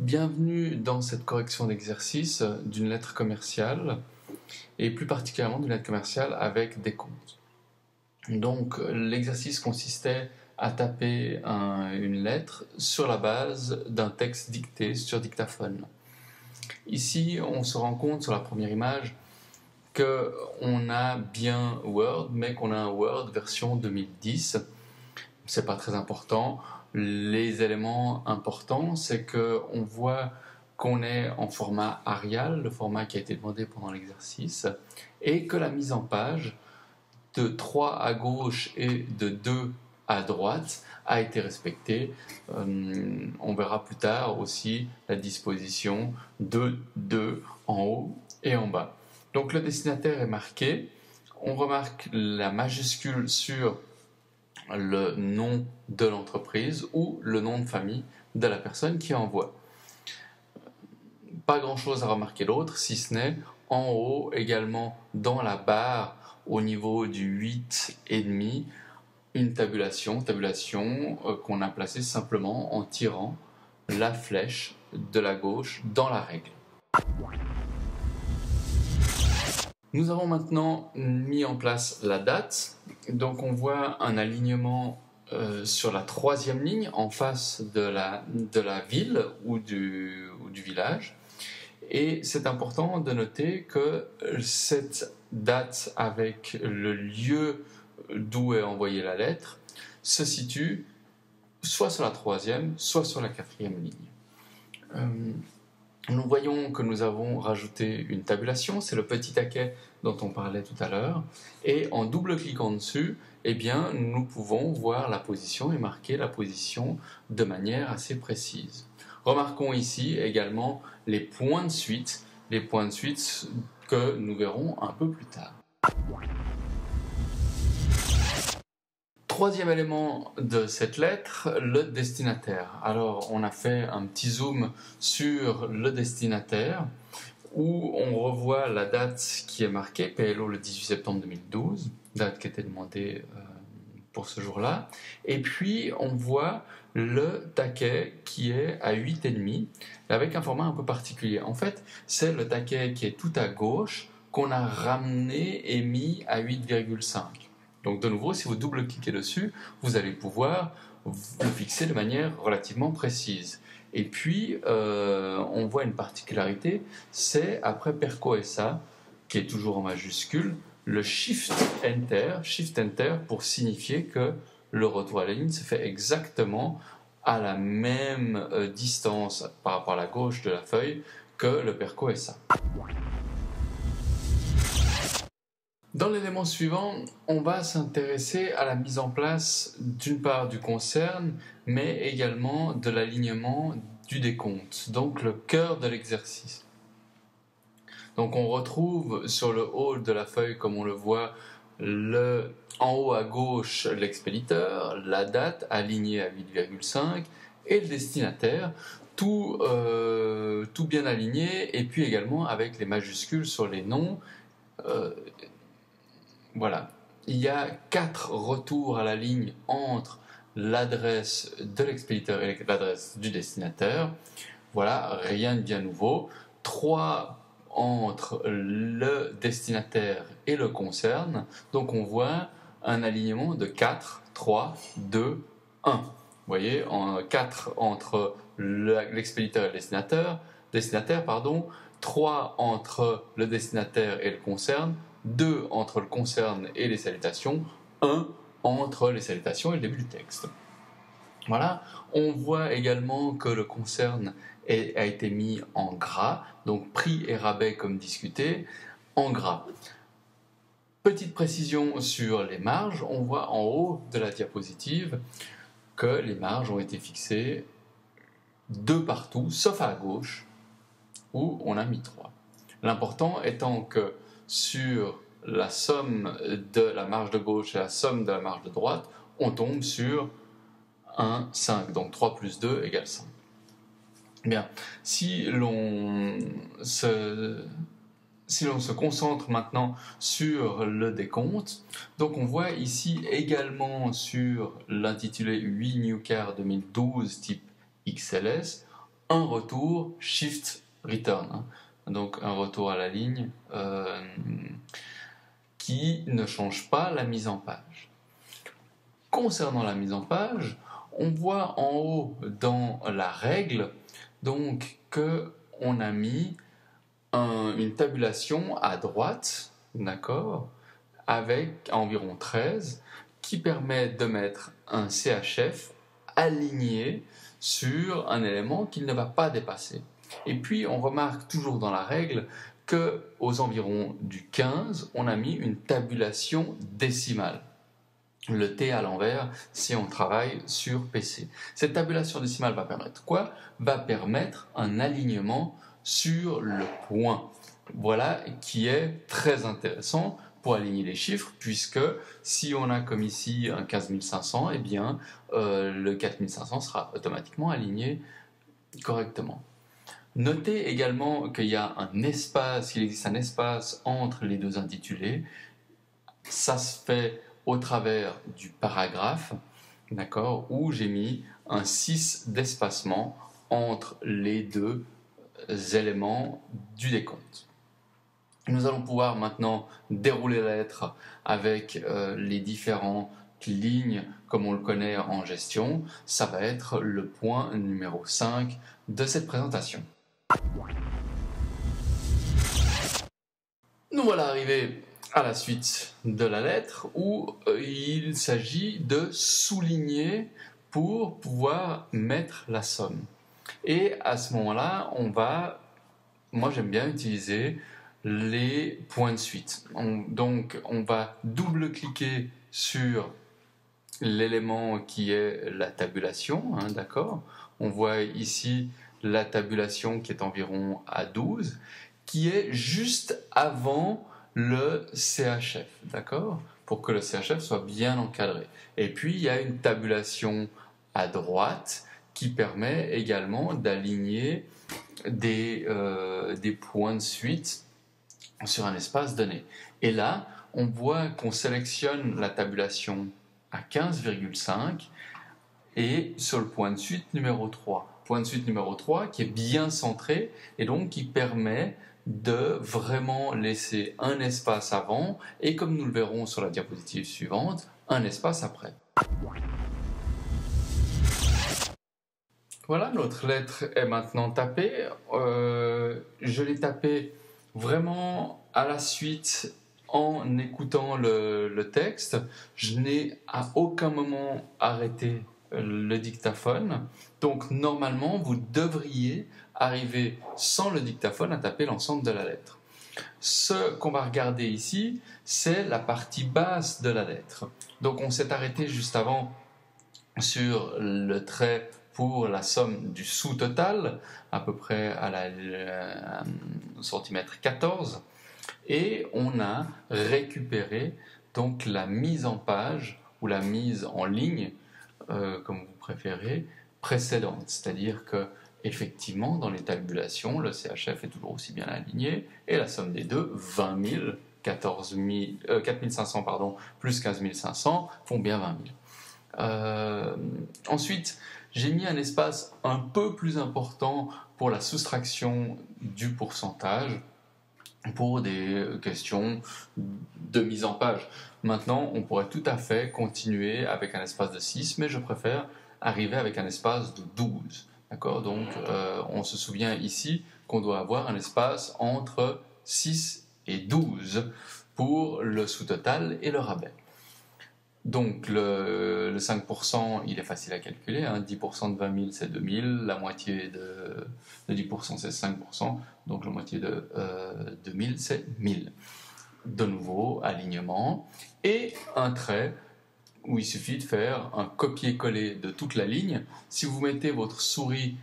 Bienvenue dans cette correction d'exercice d'une lettre commerciale et plus particulièrement d'une lettre commerciale avec des comptes. Donc l'exercice consistait à taper une lettre sur la base d'un texte dicté sur dictaphone. Ici, on se rend compte sur la première image qu'on a bien Word, mais qu'on a un Word version 2010. C'est pas très important. Les éléments importants, c'est qu'on voit qu'on est en format Arial, le format qui a été demandé pendant l'exercice, et que la mise en page de 3 à gauche et de 2 à droite a été respectée. On verra plus tard aussi la disposition de 2 en haut et en bas. Donc le destinataire est marqué. On remarque la majuscule sur le nom de l'entreprise ou le nom de famille de la personne qui envoie. Pas grand chose à remarquer d'autre, si ce n'est en haut également dans la barre au niveau du 8,5, une tabulation qu'on a placée simplement en tirant la flèche de la gauche dans la règle. Nous avons maintenant mis en place la date, donc on voit un alignement sur la 3e ligne en face de la ville ou du village, et c'est important de noter que cette date avec le lieu d'où est envoyée la lettre se situe soit sur la 3e, soit sur la 4e ligne. Nous voyons que nous avons rajouté une tabulation, c'est le petit taquet dont on parlait tout à l'heure, et en double-cliquant dessus, eh bien, nous pouvons voir la position et marquer la position de manière assez précise. Remarquons ici également les points de suite que nous verrons un peu plus tard. Troisième élément de cette lettre, le destinataire. Alors, on a fait un petit zoom sur le destinataire où on revoit la date qui est marquée, PLO le 18 septembre 2012, date qui était demandée pour ce jour-là. Et puis, on voit le taquet qui est à 8,5 avec un format un peu particulier. En fait, c'est le taquet qui est tout à gauche qu'on a ramené et mis à 8,5. Donc de nouveau, si vous double-cliquez dessus, vous allez pouvoir le fixer de manière relativement précise. Et puis, on voit une particularité, c'est après Perco SA, qui est toujours en majuscule, le Shift Enter pour signifier que le retour à la ligne se fait exactement à la même distance par rapport à la gauche de la feuille que le Perco SA. Dans l'élément suivant, on va s'intéresser à la mise en place d'une part du concerne, mais également de l'alignement du décompte, donc le cœur de l'exercice. Donc on retrouve sur le haut de la feuille, comme on le voit, en haut à gauche l'expéditeur, la date alignée à 8,5 et le destinataire, tout bien aligné, et puis également avec les majuscules sur les noms. Voilà, il y a 4 retours à la ligne entre l'adresse de l'expéditeur et l'adresse du destinataire. Voilà, rien de bien nouveau. 3 entre le destinataire et le concerne. Donc on voit un alignement de 4, 3, 2, 1. Vous voyez, 4 entre l'expéditeur et le destinataire, 3 entre le destinataire et le concerne, 2 entre le concerne et les salutations, 1 entre les salutations et le début du texte. Voilà, on voit également que le concerne a été mis en gras, donc prix et rabais comme discuté, en gras. Petite précision sur les marges, on voit en haut de la diapositive que les marges ont été fixées 2 partout, sauf à gauche, où on a mis 3. L'important étant que sur la somme de la marge de gauche et la somme de la marge de droite, on tombe sur 1, 5. Donc 3 plus 2 égale 5. Bien, si l'on se concentre maintenant sur le décompte, donc on voit ici également sur l'intitulé 8 New Car 2012 type XLS, un retour shift return, hein. Donc un retour à la ligne qui ne change pas la mise en page. Concernant la mise en page, on voit en haut dans la règle donc qu'on a mis une tabulation à droite, d'accord, avec environ 13, qui permet de mettre un CHF aligné sur un élément qu'il ne va pas dépasser. Et puis on remarque toujours dans la règle qu'aux environs du 15, on a mis une tabulation décimale. Le T à l'envers si on travaille sur PC. Cette tabulation décimale va permettre quoi? Va permettre un alignement sur le point. Voilà qui est très intéressant pour aligner les chiffres, puisque si on a comme ici un 15500, eh bien le 4500 sera automatiquement aligné correctement. Notez également qu'il existe un espace entre les deux intitulés. Ça se fait au travers du paragraphe, d'accord, où j'ai mis un 6 d'espacement entre les deux éléments du décompte. Nous allons pouvoir maintenant dérouler la lettre avec les différentes lignes comme on le connaît en gestion. Ça va être le point numéro 5 de cette présentation. Nous voilà arrivés à la suite de la lettre où il s'agit de souligner pour pouvoir mettre la somme. Et à ce moment-là, moi j'aime bien utiliser les points de suite. Donc on va double-cliquer sur l'élément qui est la tabulation, hein, d'accord. On voit ici la tabulation qui est environ à 12, qui est juste avant le CHF, d'accord, pour que le CHF soit bien encadré. Et puis il y a une tabulation à droite qui permet également d'aligner des points de suite sur un espace donné. Et là, on voit qu'on sélectionne la tabulation à 15,5 et sur le point de suite numéro 3. Point de suite numéro 3 qui est bien centré et donc qui permet de vraiment laisser un espace avant et, comme nous le verrons sur la diapositive suivante, un espace après. Voilà, notre lettre est maintenant tapée. Je l'ai tapée vraiment à la suite en écoutant le texte. Je n'ai à aucun moment arrêté le dictaphone. Donc normalement, vous devriez arriver sans le dictaphone à taper l'ensemble de la lettre. Ce qu'on va regarder ici, c'est la partie basse de la lettre. Donc on s'est arrêté juste avant sur le trait pour la somme du sous-total, à peu près à la centimètre 14, et on a récupéré donc la mise en page ou la mise en ligne, comme vous préférez, précédente. C'est-à-dire que effectivement, dans les tabulations, le CHF est toujours aussi bien aligné, et la somme des deux, 20 000, 4 500 plus 15 500 font bien 20 000. Ensuite, j'ai mis un espace un peu plus important pour la soustraction du pourcentage pour des questions de mise en page. Maintenant, on pourrait tout à fait continuer avec un espace de 6, mais je préfère arriver avec un espace de 12. D'accord ? Donc, on se souvient ici qu'on doit avoir un espace entre 6 et 12 pour le sous-total et le rabais. Donc le 5%, il est facile à calculer, hein. 10% de 20 000, c'est 2 000, la moitié de 10%, c'est 5%, donc la moitié de 2 000, c'est 1 000. De nouveau, alignement, et un trait où il suffit de faire un copier-coller de toute la ligne. Si vous mettez votre souris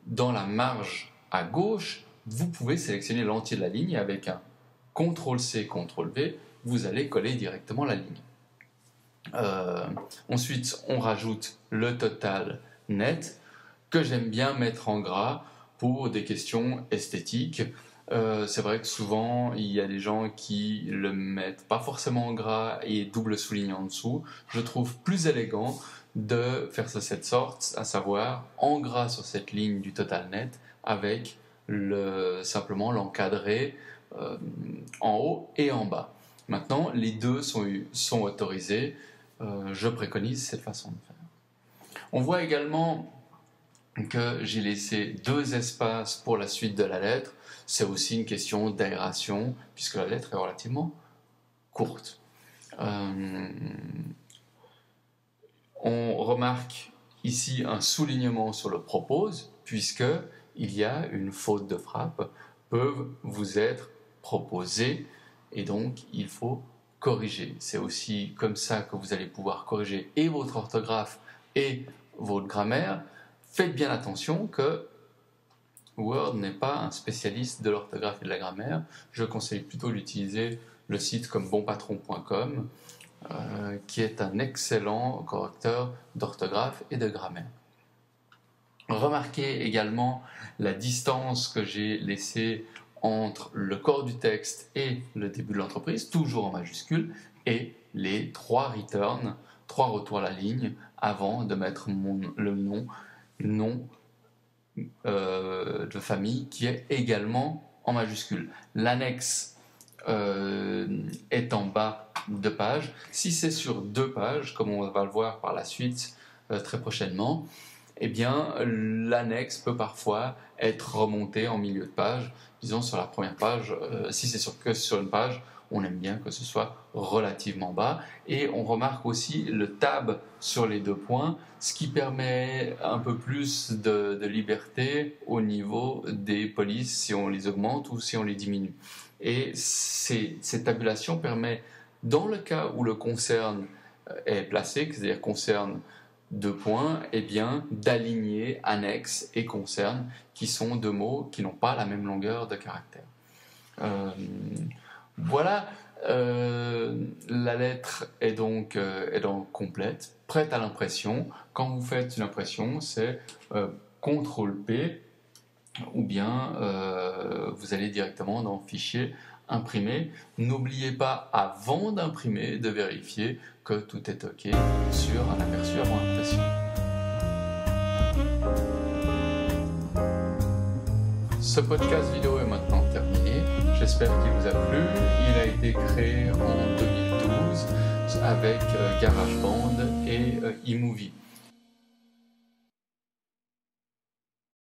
dans la marge à gauche, vous pouvez sélectionner l'entier de la ligne, et avec un CTRL-C, CTRL-V, vous allez coller directement la ligne. Ensuite, on rajoute le total net que j'aime bien mettre en gras pour des questions esthétiques. C'est vrai que souvent, il y a des gens qui le mettent pas forcément en gras et double souligné en dessous. Je trouve plus élégant de faire ça de cette sorte, à savoir en gras sur cette ligne du total net avec simplement l'encadré en haut et en bas. Maintenant, les deux sont autorisés. Je préconise cette façon de faire. On voit également que j'ai laissé 2 espaces pour la suite de la lettre. C'est aussi une question d'aération, puisque la lettre est relativement courte. On remarque ici un soulignement sur le propose, puisqu'il y a une faute de frappe, peuvent vous être proposées, et donc il faut corriger. C'est aussi comme ça que vous allez pouvoir corriger et votre orthographe et votre grammaire. Faites bien attention que Word n'est pas un spécialiste de l'orthographe et de la grammaire. Je conseille plutôt d'utiliser le site comme bonpatron.com qui est un excellent correcteur d'orthographe et de grammaire. Remarquez également la distance que j'ai laissée entre le corps du texte et le début de l'entreprise, toujours en majuscule, et les 3 returns, 3 retours à la ligne, avant de mettre le nom de famille qui est également en majuscule. L'annexe est en bas de page. Si c'est sur 2 pages, comme on va le voir par la suite très prochainement, eh bien l'annexe peut parfois être remontée en milieu de page. Disons sur la première page, si c'est que sur une page, on aime bien que ce soit relativement bas. Et on remarque aussi le tab sur les 2 points, ce qui permet un peu plus de liberté au niveau des polices si on les augmente ou si on les diminue. Et cette tabulation permet, dans le cas où le concerne est placé, c'est-à-dire concerne 2 points, eh bien d'aligner annexe et concerne, qui sont 2 mots qui n'ont pas la même longueur de caractère. Voilà, la lettre est donc complète, prête à l'impression. Quand vous faites une impression, c'est CTRL-P, ou bien vous allez directement dans Fichier, Imprimer. N'oubliez pas, avant d'imprimer, de vérifier que tout est OK sur un aperçu avant impression. Ce podcast vidéo est maintenant terminé. J'espère qu'il vous a plu. Il a été créé en 2012 avec GarageBand et eMovie.